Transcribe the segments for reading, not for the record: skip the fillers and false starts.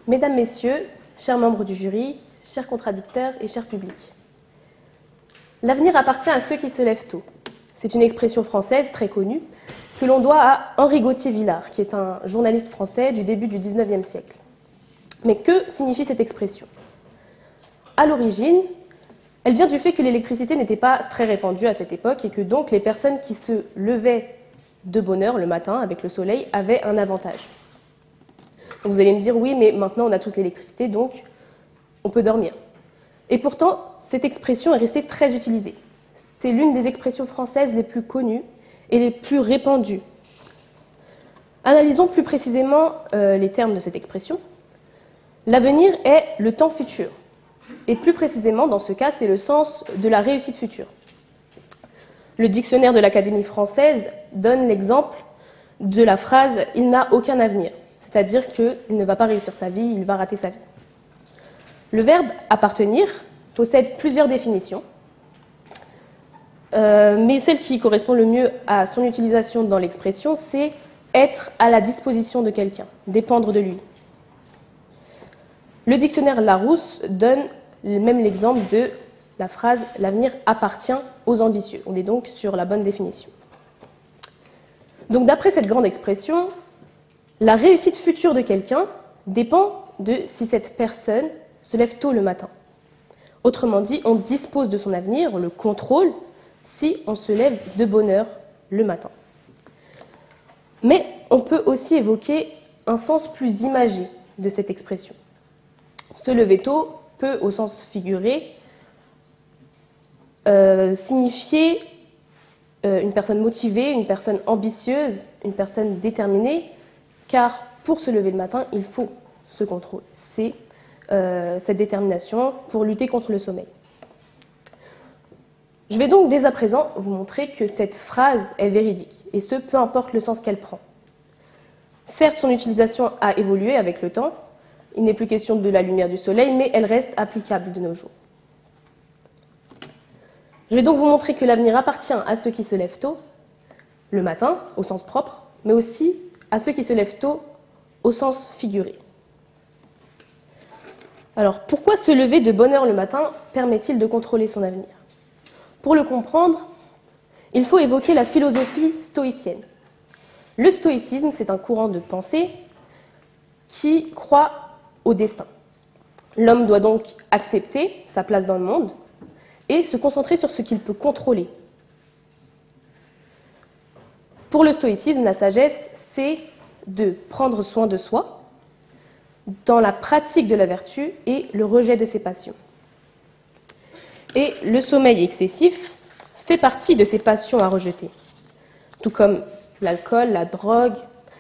Mesdames, Messieurs, chers membres du jury, chers contradicteurs et chers publics. L'avenir appartient à ceux qui se lèvent tôt. C'est une expression française très connue que l'on doit à Henri Gauthier-Villard, qui est un journaliste français du début du XIXe siècle. Mais que signifie cette expression? À l'origine, elle vient du fait que l'électricité n'était pas très répandue à cette époque et que donc les personnes qui se levaient de bonne heure le matin avec le soleil avaient un avantage. Donc vous allez me dire, oui, mais maintenant on a tous l'électricité, donc on peut dormir. Et pourtant, cette expression est restée très utilisée. C'est l'une des expressions françaises les plus connues et les plus répandues. Analysons plus précisément les termes de cette expression. L'avenir est le temps futur. Et plus précisément, dans ce cas, c'est le sens de la réussite future. Le dictionnaire de l'Académie française donne l'exemple de la phrase « il n'a aucun avenir », c'est-à-dire qu'il ne va pas réussir sa vie, il va rater sa vie. Le verbe « appartenir » possède plusieurs définitions, mais celle qui correspond le mieux à son utilisation dans l'expression, c'est être à la disposition de quelqu'un, dépendre de lui. Le dictionnaire Larousse donne même l'exemple de la phrase « l'avenir appartient aux ambitieux ». On est donc sur la bonne définition. Donc d'après cette grande expression, la réussite future de quelqu'un dépend de si cette personne se lève tôt le matin. Autrement dit, on dispose de son avenir, on le contrôle, si on se lève de bonne heure le matin. Mais on peut aussi évoquer un sens plus imagé de cette expression. Se lever tôt peut, au sens figuré, signifier une personne motivée, une personne ambitieuse, une personne déterminée, car pour se lever le matin, il faut ce contrôle. C'est cette détermination pour lutter contre le sommeil. Je vais donc dès à présent vous montrer que cette phrase est véridique, et ce, peu importe le sens qu'elle prend. Certes, son utilisation a évolué avec le temps, il n'est plus question de la lumière du soleil, mais elle reste applicable de nos jours. Je vais donc vous montrer que l'avenir appartient à ceux qui se lèvent tôt, le matin, au sens propre, mais aussi à ceux qui se lèvent tôt, au sens figuré. Alors, pourquoi se lever de bonne heure le matin permet-il de contrôler son avenir? Pour le comprendre, il faut évoquer la philosophie stoïcienne. Le stoïcisme, c'est un courant de pensée qui croit au destin. L'homme doit donc accepter sa place dans le monde et se concentrer sur ce qu'il peut contrôler. Pour le stoïcisme, la sagesse, c'est de prendre soin de soi dans la pratique de la vertu et le rejet de ses passions. Et le sommeil excessif fait partie de ces passions à rejeter. Tout comme l'alcool, la drogue,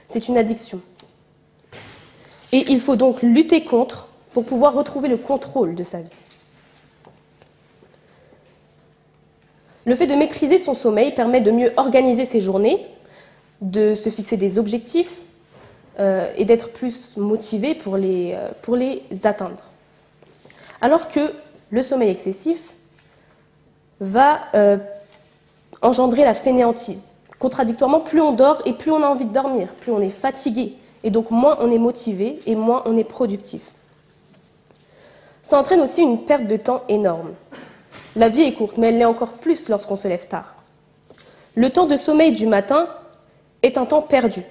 c'est une addiction. Et il faut donc lutter contre pour pouvoir retrouver le contrôle de sa vie. Le fait de maîtriser son sommeil permet de mieux organiser ses journées, de se fixer des objectifs et d'être plus motivé pour les atteindre. Alors que le sommeil excessif va engendrer la fainéantise. Contradictoirement, plus on dort et plus on a envie de dormir, plus on est fatigué, et donc moins on est motivé et moins on est productif. Ça entraîne aussi une perte de temps énorme. La vie est courte, mais elle l'est encore plus lorsqu'on se lève tard. Le temps de sommeil du matin est un temps perdu,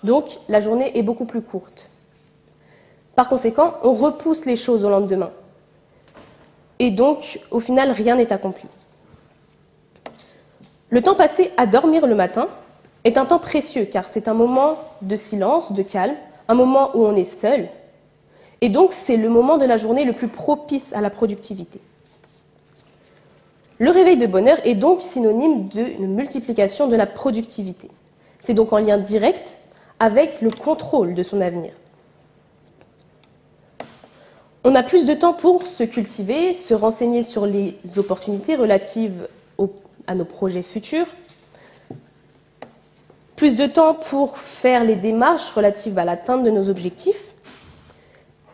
donc la journée est beaucoup plus courte. Par conséquent, on repousse les choses au lendemain, et donc au final rien n'est accompli. Le temps passé à dormir le matin est un temps précieux, car c'est un moment de silence, de calme, un moment où on est seul, et donc c'est le moment de la journée le plus propice à la productivité. Le réveil de bonne heure est donc synonyme d'une multiplication de la productivité. C'est donc en lien direct avec le contrôle de son avenir. On a plus de temps pour se cultiver, se renseigner sur les opportunités relatives à nos projets futurs, plus de temps pour faire les démarches relatives à l'atteinte de nos objectifs.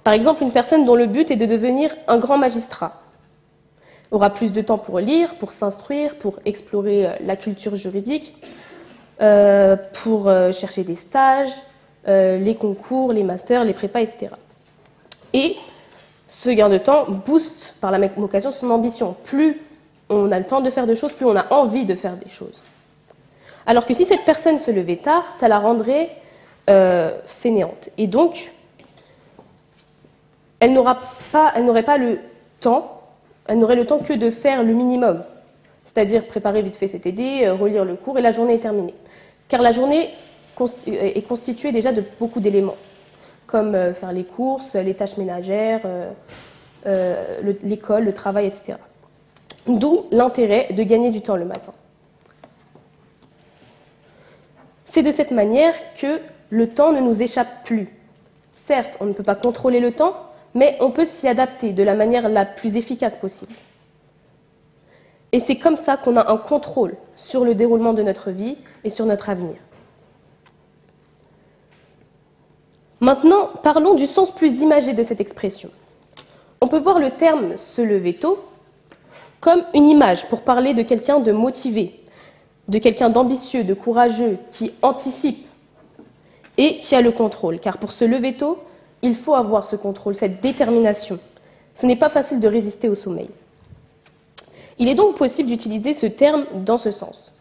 Par exemple, une personne dont le but est de devenir un grand magistrat aura plus de temps pour lire, pour s'instruire, pour explorer la culture juridique, pour chercher des stages, les concours, les masters, les prépas, etc. Et ce gain de temps booste par la même occasion son ambition. Plus on a le temps de faire des choses, plus on a envie de faire des choses. Alors que si cette personne se levait tard, ça la rendrait fainéante. Et donc, elle n'aurait pas le temps, elle n'aurait le temps que de faire le minimum. C'est-à-dire préparer vite fait ses TD, relire le cours, et la journée est terminée. Car la journée est constituée déjà de beaucoup d'éléments, comme faire les courses, les tâches ménagères, l'école, le travail, etc. D'où l'intérêt de gagner du temps le matin. C'est de cette manière que le temps ne nous échappe plus. Certes, on ne peut pas contrôler le temps, mais on peut s'y adapter de la manière la plus efficace possible. Et c'est comme ça qu'on a un contrôle sur le déroulement de notre vie et sur notre avenir. Maintenant, parlons du sens plus imagé de cette expression. On peut voir le terme « se lever tôt » comme une image pour parler de quelqu'un de motivé, de quelqu'un d'ambitieux, de courageux, qui anticipe et qui a le contrôle. Car pour se lever tôt, il faut avoir ce contrôle, cette détermination. Ce n'est pas facile de résister au sommeil. Il est donc possible d'utiliser ce terme dans ce sens.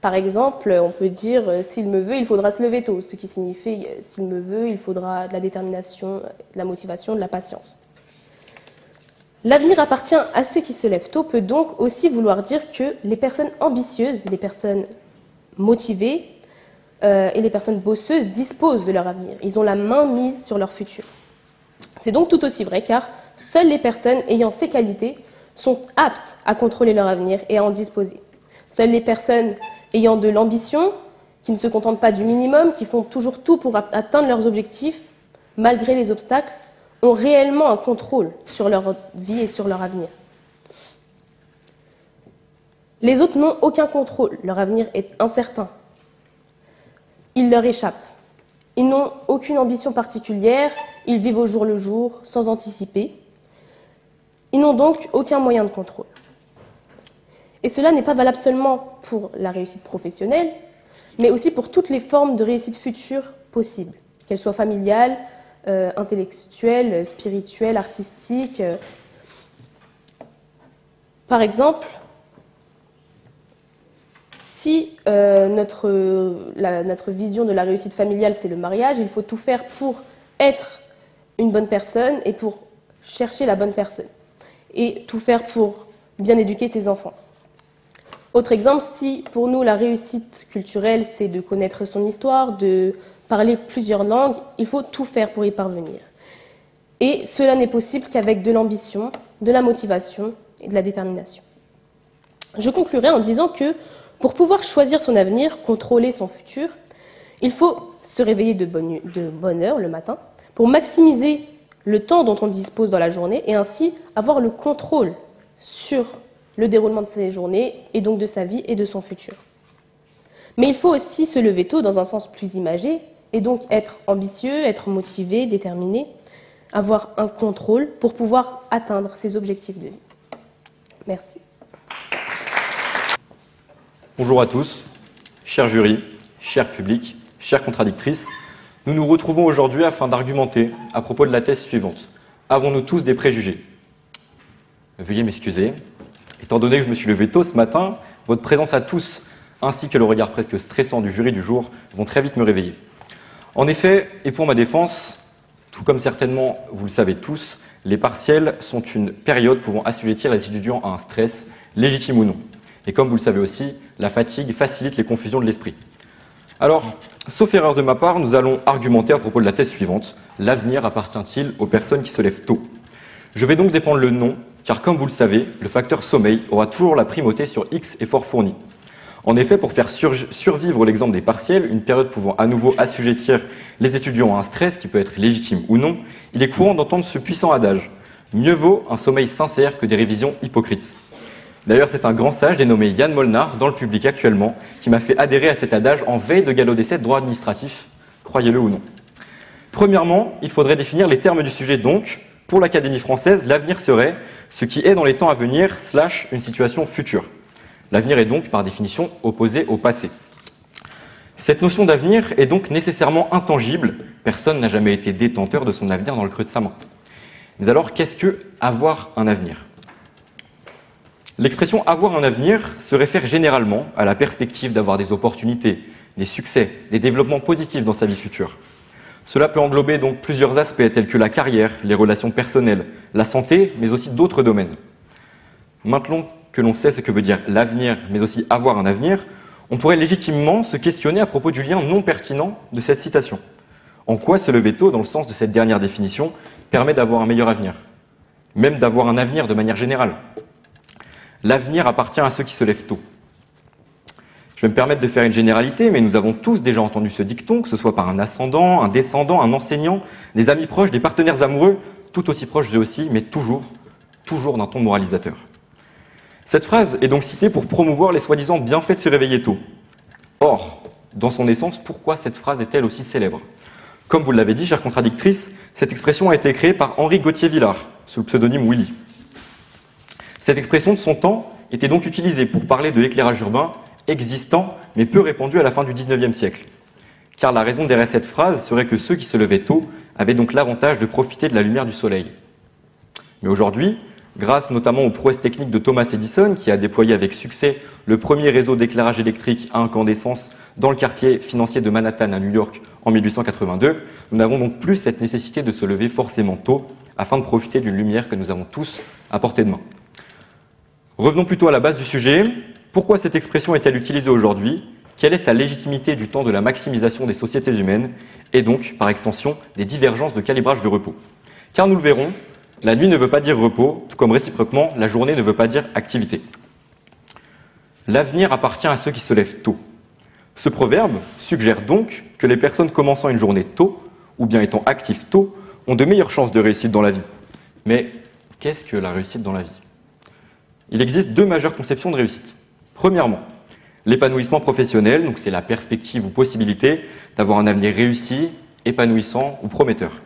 Par exemple, on peut dire « s'il me veut, il faudra se lever tôt », ce qui signifie « s'il me veut, il faudra de la détermination, de la motivation, de la patience ». L'avenir appartient à ceux qui se lèvent tôt peut donc aussi vouloir dire que les personnes ambitieuses, les personnes motivées et les personnes bosseuses disposent de leur avenir. Ils ont la main mise sur leur futur. C'est donc tout aussi vrai car seules les personnes ayant ces qualités sont aptes à contrôler leur avenir et à en disposer. Seules les personnes ayant de l'ambition, qui ne se contentent pas du minimum, qui font toujours tout pour atteindre leurs objectifs, malgré les obstacles, ont réellement un contrôle sur leur vie et sur leur avenir. Les autres n'ont aucun contrôle, leur avenir est incertain. Il leur échappe. Ils n'ont aucune ambition particulière, ils vivent au jour le jour, sans anticiper. Ils n'ont donc aucun moyen de contrôle. Et cela n'est pas valable seulement pour la réussite professionnelle, mais aussi pour toutes les formes de réussite future possibles, qu'elles soient familiales, intellectuelles, spirituelles, artistiques. Par exemple, si notre vision de la réussite familiale, c'est le mariage, il faut tout faire pour être une bonne personne et pour chercher la bonne personne. Et tout faire pour bien éduquer ses enfants. Autre exemple, si pour nous la réussite culturelle, c'est de connaître son histoire, de parler plusieurs langues, il faut tout faire pour y parvenir. Et cela n'est possible qu'avec de l'ambition, de la motivation et de la détermination. Je conclurai en disant que pour pouvoir choisir son avenir, contrôler son futur, il faut se réveiller de bonne heure le matin pour maximiser le temps dont on dispose dans la journée et ainsi avoir le contrôle sur le déroulement de sa journée et donc de sa vie et de son futur. Mais il faut aussi se lever tôt dans un sens plus imagé et donc être ambitieux, être motivé, déterminé, avoir un contrôle pour pouvoir atteindre ses objectifs de vie. Merci. Bonjour à tous, chers jurys, chers publics, chères contradictrices. Nous nous retrouvons aujourd'hui afin d'argumenter à propos de la thèse suivante. Avons-nous tous des préjugés? Veuillez m'excuser. Étant donné que je me suis levé tôt ce matin, votre présence à tous, ainsi que le regard presque stressant du jury du jour, vont très vite me réveiller. En effet, et pour ma défense, tout comme certainement vous le savez tous, les partiels sont une période pouvant assujettir les étudiants à un stress, légitime ou non. Et comme vous le savez aussi, la fatigue facilite les confusions de l'esprit. Alors, sauf erreur de ma part, nous allons argumenter à propos de la thèse suivante. L'avenir appartient-il aux personnes qui se lèvent tôt? Je vais donc dépendre le nom, car comme vous le savez, le facteur sommeil aura toujours la primauté sur X efforts fournis. En effet, pour faire survivre l'exemple des partiels, une période pouvant à nouveau assujettir les étudiants à un stress qui peut être légitime ou non, il est courant d'entendre ce puissant adage. Mieux vaut un sommeil sincère que des révisions hypocrites. D'ailleurs, c'est un grand sage dénommé Yann Molnar, dans le public actuellement, qui m'a fait adhérer à cet adage en veille de galop d'essai de droit administratif, croyez-le ou non. Premièrement, il faudrait définir les termes du sujet donc. Pour l'Académie française, l'avenir serait ce qui est dans les temps à venir / une situation future. L'avenir est donc, par définition, opposé au passé. Cette notion d'avenir est donc nécessairement intangible. Personne n'a jamais été détenteur de son avenir dans le creux de sa main. Mais alors, qu'est-ce que avoir un avenir? L'expression avoir un avenir se réfère généralement à la perspective d'avoir des opportunités, des succès, des développements positifs dans sa vie future. Cela peut englober donc plusieurs aspects tels que la carrière, les relations personnelles, la santé, mais aussi d'autres domaines. Maintenant que l'on sait ce que veut dire l'avenir, mais aussi avoir un avenir, on pourrait légitimement se questionner à propos du lien non pertinent de cette citation. En quoi se lever tôt, dans le sens de cette dernière définition, permet d'avoir un meilleur avenir? Même d'avoir un avenir de manière générale. L'avenir appartient à ceux qui se lèvent tôt. Je vais me permettre de faire une généralité, mais nous avons tous déjà entendu ce dicton, que ce soit par un ascendant, un descendant, un enseignant, des amis proches, des partenaires amoureux, tout aussi proches eux aussi, mais toujours d'un ton moralisateur. Cette phrase est donc citée pour promouvoir les soi-disant bienfaits de se réveiller tôt. Or, dans son essence, pourquoi cette phrase est-elle aussi célèbre? Comme vous l'avez dit, chère contradictrice, cette expression a été créée par Henri Gauthier-Villard, sous le pseudonyme Willy. Cette expression de son temps était donc utilisée pour parler de l'éclairage urbain existant, mais peu répandu à la fin du XIXe siècle. Car la raison derrière cette phrase serait que ceux qui se levaient tôt avaient donc l'avantage de profiter de la lumière du soleil. Mais aujourd'hui, grâce notamment aux prouesses techniques de Thomas Edison, qui a déployé avec succès le premier réseau d'éclairage électrique à incandescence dans le quartier financier de Manhattan à New York en 1882, nous n'avons donc plus cette nécessité de se lever forcément tôt afin de profiter d'une lumière que nous avons tous à portée de main. Revenons plutôt à la base du sujet. Pourquoi cette expression est-elle utilisée aujourd'hui? Quelle est sa légitimité du temps de la maximisation des sociétés humaines et donc, par extension, des divergences de calibrage du repos? Car nous le verrons, la nuit ne veut pas dire repos, tout comme réciproquement, la journée ne veut pas dire activité. L'avenir appartient à ceux qui se lèvent tôt. Ce proverbe suggère donc que les personnes commençant une journée tôt, ou bien étant actives tôt, ont de meilleures chances de réussite dans la vie. Mais qu'est-ce que la réussite dans la vie? Il existe deux majeures conceptions de réussite. Premièrement, l'épanouissement professionnel, donc c'est la perspective ou possibilité d'avoir un avenir réussi, épanouissant ou prometteur.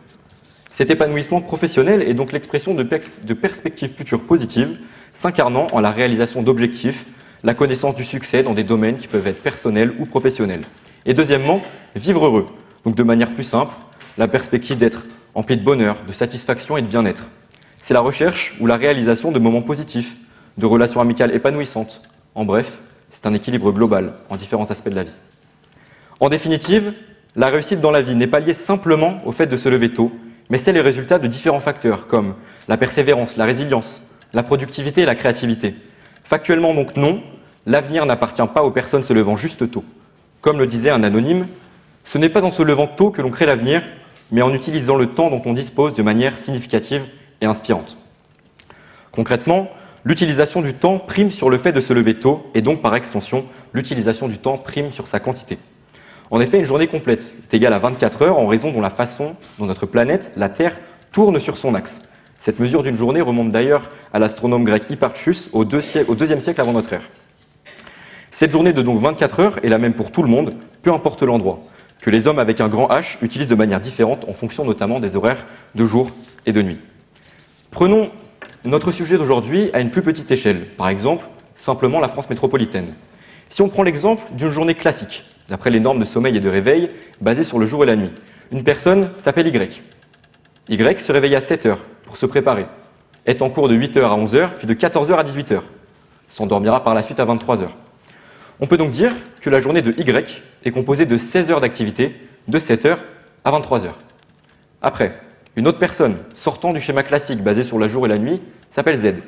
Cet épanouissement professionnel est donc l'expression de perspectives futures positives, s'incarnant en la réalisation d'objectifs, la connaissance du succès dans des domaines qui peuvent être personnels ou professionnels. Et deuxièmement, vivre heureux, donc de manière plus simple, la perspective d'être empli de bonheur, de satisfaction et de bien-être. C'est la recherche ou la réalisation de moments positifs, de relations amicales épanouissantes. En bref, c'est un équilibre global en différents aspects de la vie. En définitive, la réussite dans la vie n'est pas liée simplement au fait de se lever tôt, mais c'est le résultat de différents facteurs comme la persévérance, la résilience, la productivité et la créativité. Factuellement donc non, l'avenir n'appartient pas aux personnes se levant juste tôt. Comme le disait un anonyme, ce n'est pas en se levant tôt que l'on crée l'avenir, mais en utilisant le temps dont on dispose de manière significative et inspirante. Concrètement, l'utilisation du temps prime sur le fait de se lever tôt et donc par extension, l'utilisation du temps prime sur sa quantité. En effet, une journée complète est égale à 24 heures en raison de la façon dont notre planète, la Terre, tourne sur son axe. Cette mesure d'une journée remonte d'ailleurs à l'astronome grec Hipparchus au IIe siècle avant notre ère. Cette journée de donc 24 heures est la même pour tout le monde, peu importe l'endroit, que les hommes avec un grand H utilisent de manière différente en fonction notamment des horaires de jour et de nuit. Prenons notre sujet d'aujourd'hui à une plus petite échelle, par exemple, simplement la France métropolitaine. Si on prend l'exemple d'une journée classique, d'après les normes de sommeil et de réveil, basées sur le jour et la nuit, une personne s'appelle Y. Y se réveille à 7 heures pour se préparer, est en cours de 8 heures à 11 heures, puis de 14 heures à 18 heures, s'endormira par la suite à 23 heures. On peut donc dire que la journée de Y est composée de 16 heures d'activité, de 7 heures à 23 heures. Après, une autre personne, sortant du schéma classique basé sur le jour et la nuit, s'appelle Z.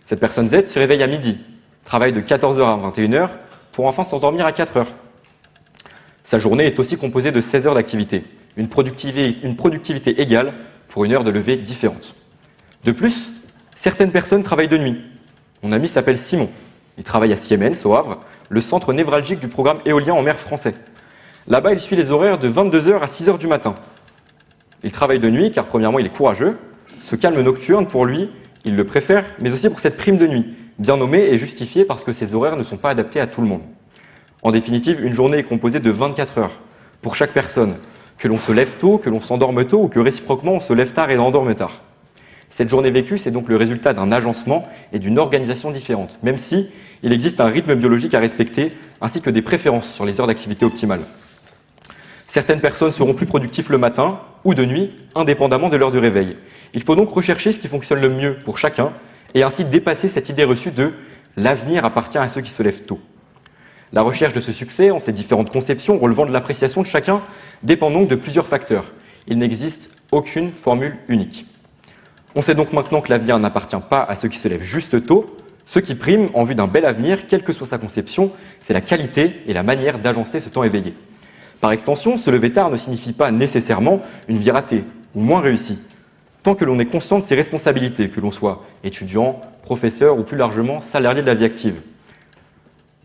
Cette personne Z se réveille à midi, travaille de 14 heures à 21 heures, pour enfin s'endormir à 4 heures. Sa journée est aussi composée de 16 heures d'activité, une productivité égale pour une heure de lever différente. De plus, certaines personnes travaillent de nuit. Mon ami s'appelle Simon. Il travaille à Siemens, au Havre, le centre névralgique du programme éolien en mer français. Là-bas, il suit les horaires de 22 heures à 6 heures du matin. Il travaille de nuit car, premièrement, il est courageux. Ce calme nocturne, pour lui, il le préfère, mais aussi pour cette prime de nuit, bien nommée et justifiée parce que ces horaires ne sont pas adaptés à tout le monde. En définitive, une journée est composée de 24 heures pour chaque personne, que l'on se lève tôt, que l'on s'endorme tôt ou que réciproquement on se lève tard et l'endorme tard. Cette journée vécue, c'est donc le résultat d'un agencement et d'une organisation différente, même si il existe un rythme biologique à respecter ainsi que des préférences sur les heures d'activité optimales. Certaines personnes seront plus productives le matin, ou de nuit, indépendamment de l'heure de réveil. Il faut donc rechercher ce qui fonctionne le mieux pour chacun et ainsi dépasser cette idée reçue de « l'avenir appartient à ceux qui se lèvent tôt ». La recherche de ce succès, en ces différentes conceptions relevant de l'appréciation de chacun, dépend donc de plusieurs facteurs. Il n'existe aucune formule unique. On sait donc maintenant que l'avenir n'appartient pas à ceux qui se lèvent juste tôt. Ce qui prime en vue d'un bel avenir, quelle que soit sa conception, c'est la qualité et la manière d'agencer ce temps éveillé. Par extension, se lever tard ne signifie pas nécessairement une vie ratée ou moins réussie. Tant que l'on est conscient de ses responsabilités, que l'on soit étudiant, professeur ou plus largement salarié de la vie active.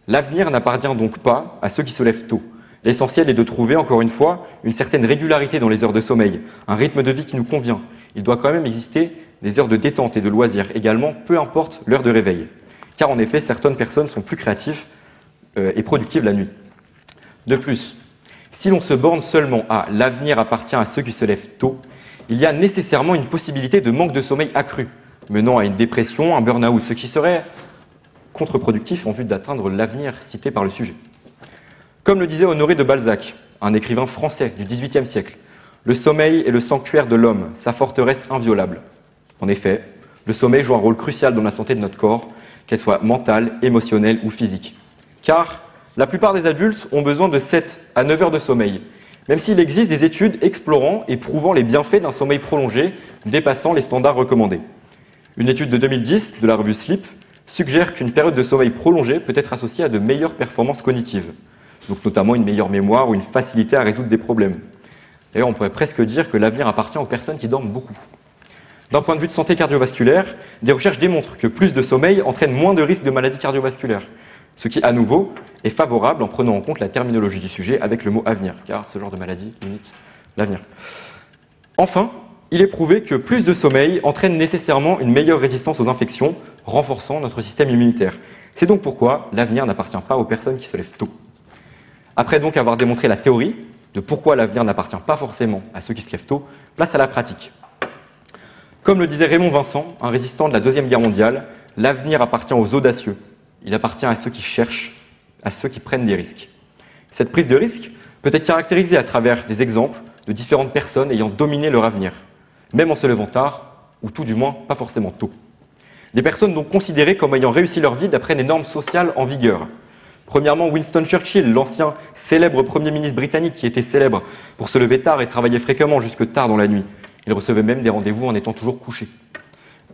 L'avenir n'appartient donc pas à ceux qui se lèvent tôt. L'essentiel est de trouver, encore une fois, une certaine régularité dans les heures de sommeil, un rythme de vie qui nous convient. Il doit quand même exister des heures de détente et de loisirs également, peu importe l'heure de réveil. Car en effet, certaines personnes sont plus créatives et productives la nuit. De plus, si l'on se borne seulement à « l'avenir appartient à ceux qui se lèvent tôt », il y a nécessairement une possibilité de manque de sommeil accru, menant à une dépression, un burn-out, ce qui serait contre-productif en vue d'atteindre l'avenir cité par le sujet. Comme le disait Honoré de Balzac, un écrivain français du XVIIIe siècle, « Le sommeil est le sanctuaire de l'homme, sa forteresse inviolable ». En effet, le sommeil joue un rôle crucial dans la santé de notre corps, qu'elle soit mentale, émotionnelle ou physique. Car la plupart des adultes ont besoin de 7 à 9 heures de sommeil, même s'il existe des études explorant et prouvant les bienfaits d'un sommeil prolongé dépassant les standards recommandés. Une étude de 2010 de la revue Sleep suggère qu'une période de sommeil prolongée peut être associée à de meilleures performances cognitives, donc notamment une meilleure mémoire ou une facilité à résoudre des problèmes. D'ailleurs, on pourrait presque dire que l'avenir appartient aux personnes qui dorment beaucoup. D'un point de vue de santé cardiovasculaire, des recherches démontrent que plus de sommeil entraîne moins de risques de maladies cardiovasculaires, ce qui, à nouveau, est favorable en prenant en compte la terminologie du sujet avec le mot « avenir », car ce genre de maladie limite l'avenir. Enfin, il est prouvé que plus de sommeil entraîne nécessairement une meilleure résistance aux infections, renforçant notre système immunitaire. C'est donc pourquoi l'avenir n'appartient pas aux personnes qui se lèvent tôt. Après donc avoir démontré la théorie de pourquoi l'avenir n'appartient pas forcément à ceux qui se lèvent tôt, place à la pratique. Comme le disait Raymond Vincent, un résistant de la Deuxième Guerre mondiale, l'avenir appartient aux audacieux. Il appartient à ceux qui cherchent, à ceux qui prennent des risques. Cette prise de risque peut être caractérisée à travers des exemples de différentes personnes ayant dominé leur avenir, même en se levant tard, ou tout du moins pas forcément tôt. Des personnes donc considérées comme ayant réussi leur vie d'après des normes sociales en vigueur. Premièrement, Winston Churchill, l'ancien célèbre Premier ministre britannique qui était célèbre pour se lever tard et travailler fréquemment jusque tard dans la nuit. Il recevait même des rendez-vous en étant toujours couché.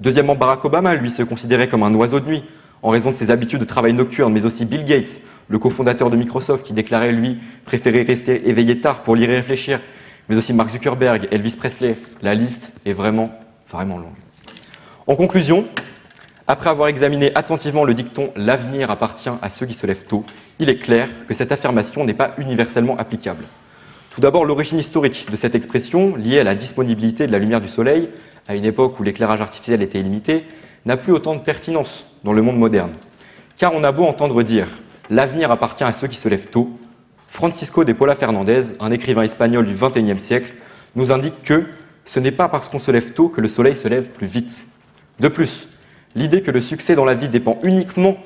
Deuxièmement, Barack Obama, lui, se considérait comme un oiseau de nuit en raison de ses habitudes de travail nocturne, mais aussi Bill Gates, le cofondateur de Microsoft, qui déclarait, lui, préférer rester éveillé tard pour lire et réfléchir, mais aussi Mark Zuckerberg, Elvis Presley. La liste est vraiment longue. En conclusion, après avoir examiné attentivement le dicton « l'avenir appartient à ceux qui se lèvent tôt », il est clair que cette affirmation n'est pas universellement applicable. Tout d'abord, l'origine historique de cette expression, liée à la disponibilité de la lumière du soleil, à une époque où l'éclairage artificiel était illimité, n'a plus autant de pertinence dans le monde moderne. Car on a beau entendre dire « l'avenir appartient à ceux qui se lèvent tôt », Francisco de Paula Fernández, un écrivain espagnol du XXIe siècle, nous indique que ce n'est pas parce qu'on se lève tôt que le soleil se lève plus vite. De plus, l'idée que le succès dans la vie dépend uniquement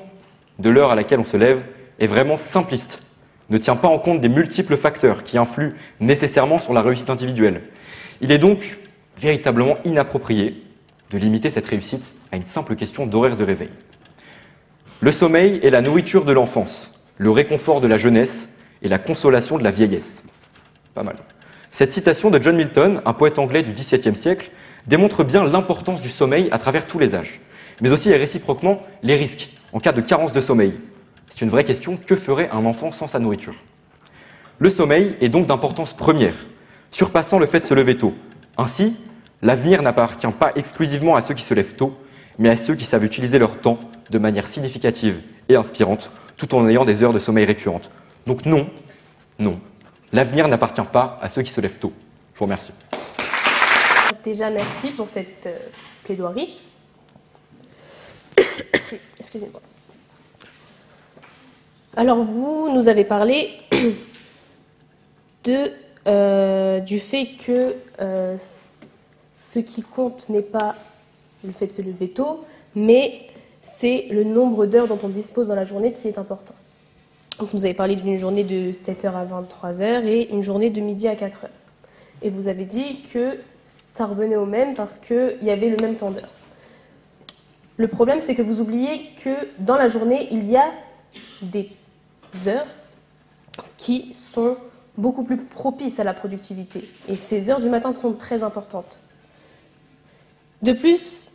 de l'heure à laquelle on se lève est vraiment simpliste, ne tient pas en compte des multiples facteurs qui influent nécessairement sur la réussite individuelle. Il est donc véritablement inapproprié de limiter cette réussite à une simple question d'horaire de réveil. Le sommeil est la nourriture de l'enfance, le réconfort de la jeunesse et la consolation de la vieillesse. Pas mal. Cette citation de John Milton, un poète anglais du XVIIe siècle, démontre bien l'importance du sommeil à travers tous les âges, mais aussi et réciproquement les risques en cas de carence de sommeil. C'est une vraie question, que ferait un enfant sans sa nourriture? Le sommeil est donc d'importance première, surpassant le fait de se lever tôt. Ainsi, l'avenir n'appartient pas exclusivement à ceux qui se lèvent tôt, mais à ceux qui savent utiliser leur temps de manière significative et inspirante, tout en ayant des heures de sommeil récurrentes. Donc non, l'avenir n'appartient pas à ceux qui se lèvent tôt. Je vous remercie. Déjà, merci pour cette plaidoirie. Excusez-moi. Alors, vous nous avez parlé du fait que ce qui compte n'est pas le fait de se lever tôt, mais c'est le nombre d'heures dont on dispose dans la journée qui est important. Donc, vous avez parlé d'une journée de 7h à 23h et une journée de midi à 4h. Et vous avez dit que ça revenait au même parce qu'il y avait le même temps d'heure. Le problème, c'est que vous oubliez que dans la journée, il y a des heures qui sont beaucoup plus propices à la productivité. Et ces heures du matin sont très importantes. De plus,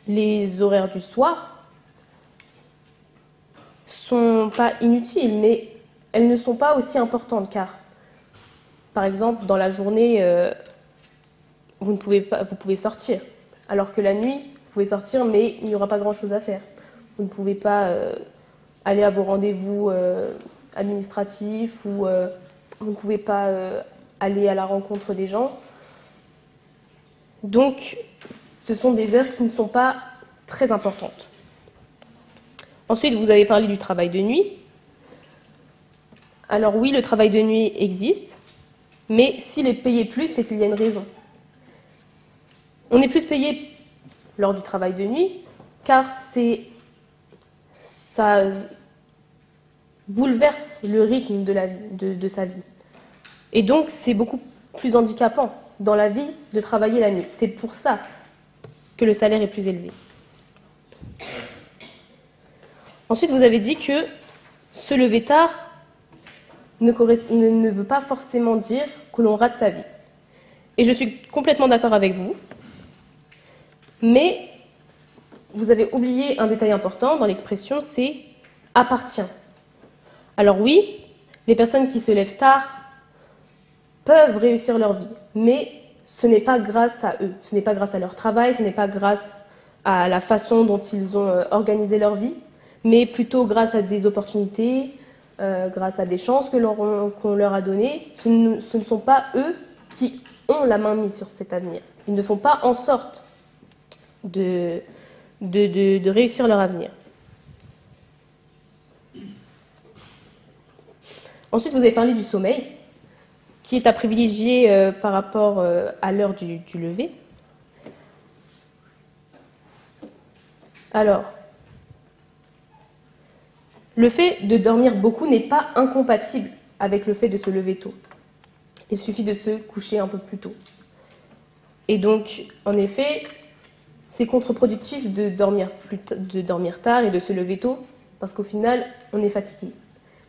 les horaires du soir sont pas inutiles, mais elles ne sont pas aussi importantes car, par exemple, dans la journée, vous pouvez sortir, alors que la nuit, vous pouvez sortir, mais il n'y aura pas grand-chose à faire. Vous ne pouvez pas aller à vos rendez-vous administratifs ou vous ne pouvez pas aller à la rencontre des gens. Donc, ce sont des heures qui ne sont pas très importantes. Ensuite, vous avez parlé du travail de nuit. Alors oui, le travail de nuit existe, mais s'il est payé plus, c'est qu'il y a une raison. On est plus payé lors du travail de nuit, car ça bouleverse le rythme de la vie, de sa vie. Et donc, c'est beaucoup plus handicapant dans la vie de travailler la nuit. C'est pour ça que le salaire est plus élevé. Ensuite, vous avez dit que se lever tard ne veut pas forcément dire que l'on rate sa vie. Et je suis complètement d'accord avec vous. Mais vous avez oublié un détail important dans l'expression, c'est « appartient ». Alors oui, les personnes qui se lèvent tard peuvent réussir leur vie, mais ce n'est pas grâce à eux, ce n'est pas grâce à leur travail, ce n'est pas grâce à la façon dont ils ont organisé leur vie, mais plutôt grâce à des opportunités, grâce à des chances qu'on leur a données. Ce ne sont pas eux qui ont la main mise sur cet avenir. Ils ne font pas en sorte de réussir leur avenir. Ensuite, vous avez parlé du sommeil, qui est à privilégier par rapport à l'heure du lever. Alors, le fait de dormir beaucoup n'est pas incompatible avec le fait de se lever tôt. Il suffit de se coucher un peu plus tôt. Et donc, en effet, c'est contre-productif de dormir tard et de se lever tôt, parce qu'au final, on est fatigué.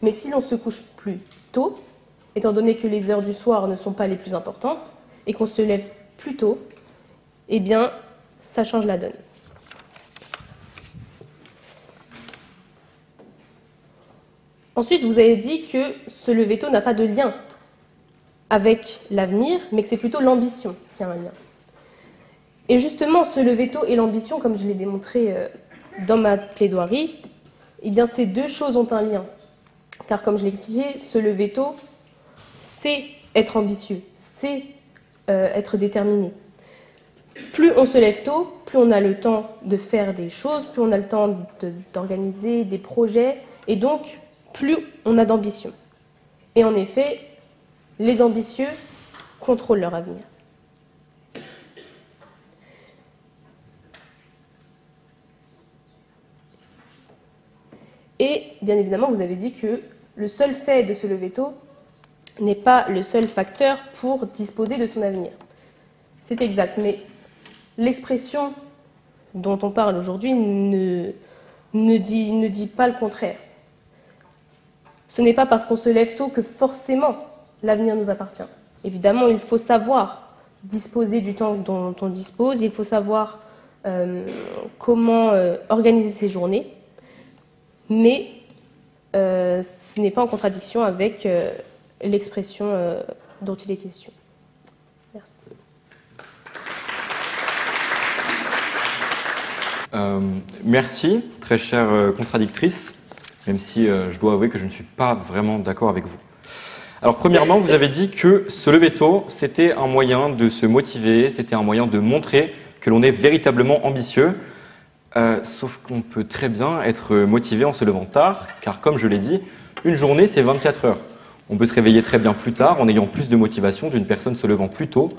Mais si l'on se couche plus tôt, étant donné que les heures du soir ne sont pas les plus importantes, et qu'on se lève plus tôt, eh bien, ça change la donne. Ensuite, vous avez dit que se lever tôt n'a pas de lien avec l'avenir, mais que c'est plutôt l'ambition qui a un lien. Et justement, se lever tôt et l'ambition, comme je l'ai démontré dans ma plaidoirie, eh bien, ces deux choses ont un lien. Car comme je l'ai expliqué, se lever tôt, c'est être ambitieux, c'est être déterminé. Plus on se lève tôt, plus on a le temps de faire des choses, plus on a le temps d'organiser des projets, et donc plus on a d'ambition. Et en effet, les ambitieux contrôlent leur avenir. Et bien évidemment, vous avez dit que le seul fait de se lever tôt n'est pas le seul facteur pour disposer de son avenir. C'est exact, mais l'expression dont on parle aujourd'hui ne dit pas le contraire. Ce n'est pas parce qu'on se lève tôt que forcément l'avenir nous appartient. Évidemment, il faut savoir disposer du temps dont on dispose, il faut savoir comment organiser ses journées, mais ce n'est pas en contradiction avec l'expression dont il est question. Merci. Merci, très chère contradictrice, même si je dois avouer que je ne suis pas vraiment d'accord avec vous. Alors premièrement, vous avez dit que se lever tôt, c'était un moyen de se motiver, c'était un moyen de montrer que l'on est véritablement ambitieux, sauf qu'on peut très bien être motivé en se levant tard, car comme je l'ai dit, une journée c'est 24 heures. On peut se réveiller très bien plus tard en ayant plus de motivation d'une personne se levant plus tôt.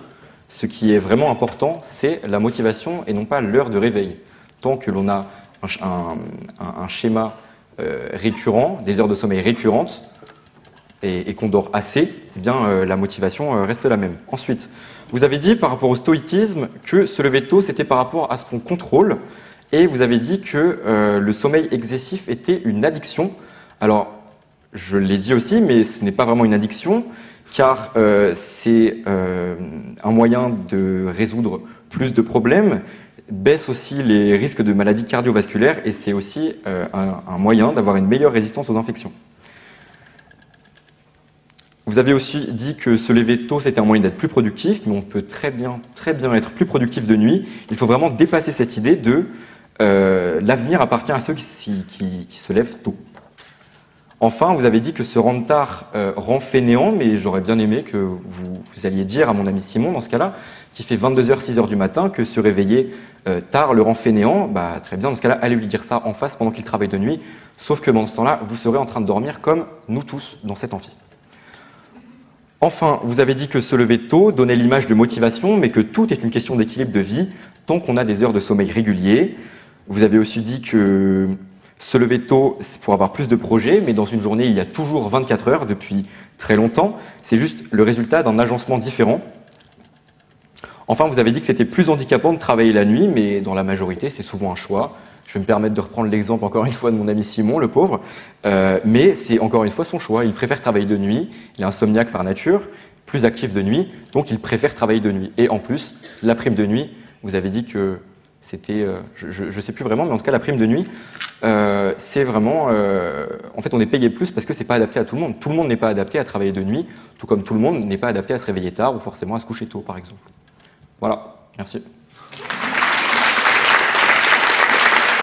Ce qui est vraiment important, c'est la motivation et non pas l'heure de réveil. Tant que l'on a un schéma récurrent, des heures de sommeil récurrentes, et qu'on dort assez, eh bien, la motivation reste la même. Ensuite, vous avez dit par rapport au stoïcisme que se lever tôt, c'était par rapport à ce qu'on contrôle, et vous avez dit que le sommeil excessif était une addiction. Alors, je l'ai dit aussi, mais ce n'est pas vraiment une addiction, car c'est un moyen de résoudre plus de problèmes, baisse aussi les risques de maladies cardiovasculaires, et c'est aussi un moyen d'avoir une meilleure résistance aux infections. Vous avez aussi dit que se lever tôt, c'était un moyen d'être plus productif, mais on peut très bien être plus productif de nuit. Il faut vraiment dépasser cette idée de l'avenir appartient à ceux qui se lèvent tôt. Enfin, vous avez dit que se rendre tard rend fainéant, mais j'aurais bien aimé que vous alliez dire à mon ami Simon, dans ce cas-là, qui fait 22h, 6h du matin, que se réveiller tard le rend fainéant. Bah, très bien, dans ce cas-là, allez lui dire ça en face pendant qu'il travaille de nuit, sauf que pendant ce temps-là, vous serez en train de dormir comme nous tous dans cet amphi. Enfin, vous avez dit que se lever tôt donnait l'image de motivation, mais que tout est une question d'équilibre de vie, tant qu'on a des heures de sommeil réguliers. Vous avez aussi dit que se lever tôt, c'est pour avoir plus de projets, mais dans une journée, il y a toujours 24 heures depuis très longtemps. C'est juste le résultat d'un agencement différent. Enfin, vous avez dit que c'était plus handicapant de travailler la nuit, mais dans la majorité, c'est souvent un choix. Je vais me permettre de reprendre l'exemple encore une fois de mon ami Simon, le pauvre. Mais c'est encore une fois son choix. Il préfère travailler de nuit. Il est insomniaque par nature, plus actif de nuit, donc il préfère travailler de nuit. Et en plus, la prime de nuit, vous avez dit que c'était, je ne sais plus vraiment, mais en tout cas la prime de nuit, c'est vraiment, en fait on est payé plus parce que c'est pas adapté à tout le monde. Tout le monde n'est pas adapté à travailler de nuit, tout comme tout le monde n'est pas adapté à se réveiller tard ou forcément à se coucher tôt par exemple. Voilà, merci.